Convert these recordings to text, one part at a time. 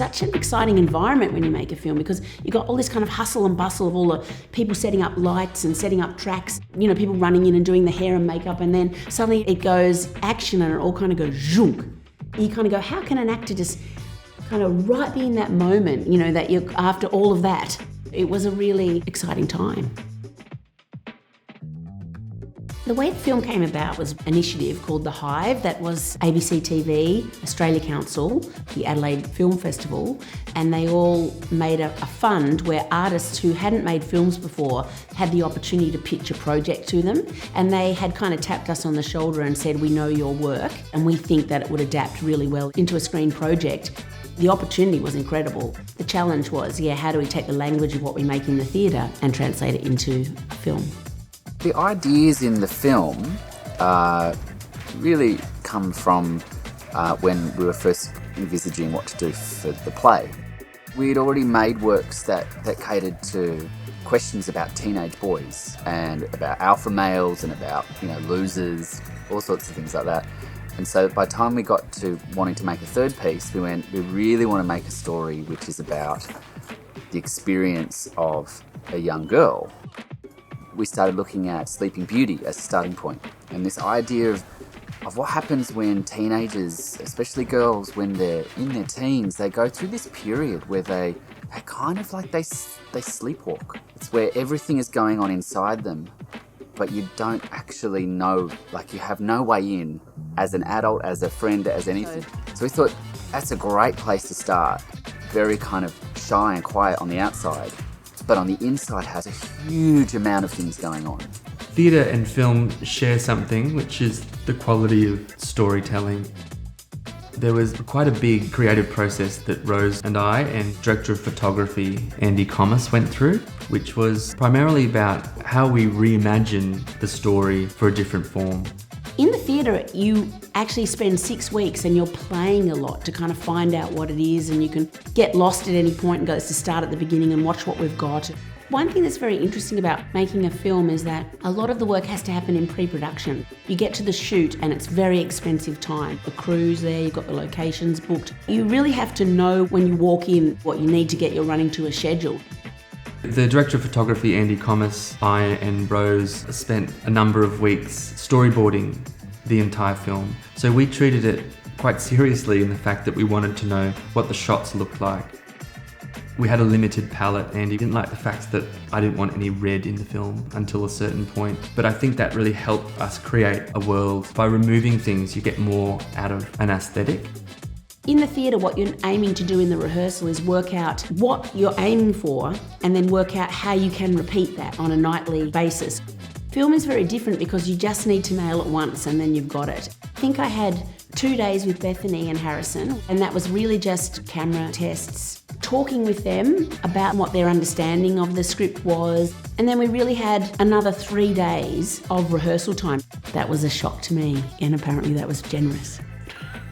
such an exciting environment when you make a film, because you've got all this kind of hustle and bustle of all the people setting up lights and setting up tracks, you know, people running in and doing the hair and makeup, and then suddenly it goes action and it all kind of goes zoom. You kind of go, how can an actor just kind of right be in that moment, you know, that you're after all of that? It was a really exciting time. The way the film came about was an initiative called The Hive that was ABC TV, Australia Council, the Adelaide Film Festival, and they all made a fund where artists who hadn't made films before had the opportunity to pitch a project to them, and they had kind of tapped us on the shoulder and said, we know your work and we think that it would adapt really well into a screen project. The opportunity was incredible. The challenge was, how do we take the language of what we make in the theatre and translate it into a film? The ideas in the film really come from when we were first envisaging what to do for the play. We'd already made works that catered to questions about teenage boys and about alpha males and about, you know, losers, all sorts of things like that. And so by the time we got to wanting to make a third piece, we really want to make a story which is about the experience of a young girl. We started looking at Sleeping Beauty as a starting point. And this idea of what happens when teenagers, especially girls, when they're in their teens, they go through this period where they kind of like they sleepwalk. It's where everything is going on inside them, but you don't actually know, like you have no way in as an adult, as a friend, as anything. So we thought that's a great place to start. Very kind of shy and quiet on the outside, but on the inside has a huge amount of things going on. Theatre and film share something, which is the quality of storytelling. There was quite a big creative process that Rose and I and Director of Photography Andy Commas went through, which was primarily about how we reimagine the story for a different form. In the theatre, you actually spend 6 weeks and you're playing a lot to kind of find out what it is, and you can get lost at any point and go, let's just start at the beginning and watch what we've got. One thing that's very interesting about making a film is that a lot of the work has to happen in pre-production. You get to the shoot and it's very expensive time. The crew's there, you've got the locations booked. You really have to know when you walk in what you need to get your running to a schedule. The Director of Photography, Andy Commas, I and Rose spent a number of weeks storyboarding the entire film. So we treated it quite seriously in the fact that we wanted to know what the shots looked like. We had a limited palette. Andy didn't like the fact that I didn't want any red in the film until a certain point. But I think that really helped us create a world. By removing things, you get more out of an aesthetic. In the theatre, what you're aiming to do in the rehearsal is work out what you're aiming for and then work out how you can repeat that on a nightly basis. Film is very different because you just need to nail it once and then you've got it. I think I had 2 days with Bethany and Harrison, and that was really just camera tests, talking with them about what their understanding of the script was, and then we really had another 3 days of rehearsal time. That was a shock to me, and apparently that was generous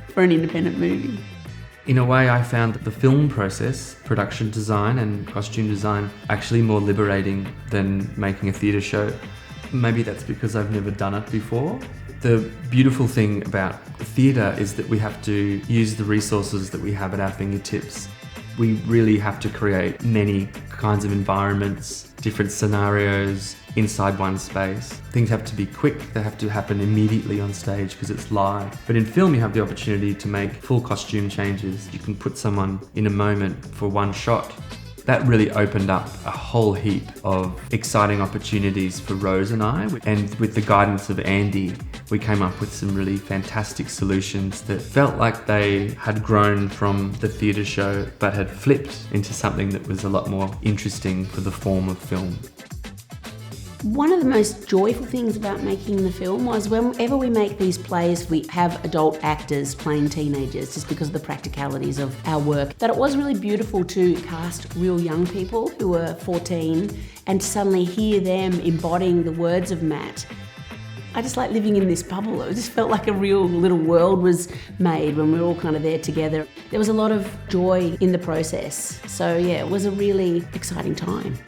for an independent movie. In a way, I found the film process, production design and costume design, actually more liberating than making a theatre show. Maybe that's because I've never done it before. The beautiful thing about theatre is that we have to use the resources that we have at our fingertips. We really have to create many kinds of environments, different scenarios inside one space. Things have to be quick, they have to happen immediately on stage because it's live. But in film you have the opportunity to make full costume changes. You can put someone in a moment for one shot. That really opened up a whole heap of exciting opportunities for Rose and I. And with the guidance of Andy, we came up with some really fantastic solutions that felt like they had grown from the theatre show, but had flipped into something that was a lot more interesting for the form of film. One of the most joyful things about making the film was whenever we make these plays, we have adult actors playing teenagers just because of the practicalities of our work. That it was really beautiful to cast real young people who were 14 and to suddenly hear them embodying the words of Matt. I just like living in this bubble. It just felt like a real little world was made when we were all kind of there together. There was a lot of joy in the process. So yeah, it was a really exciting time.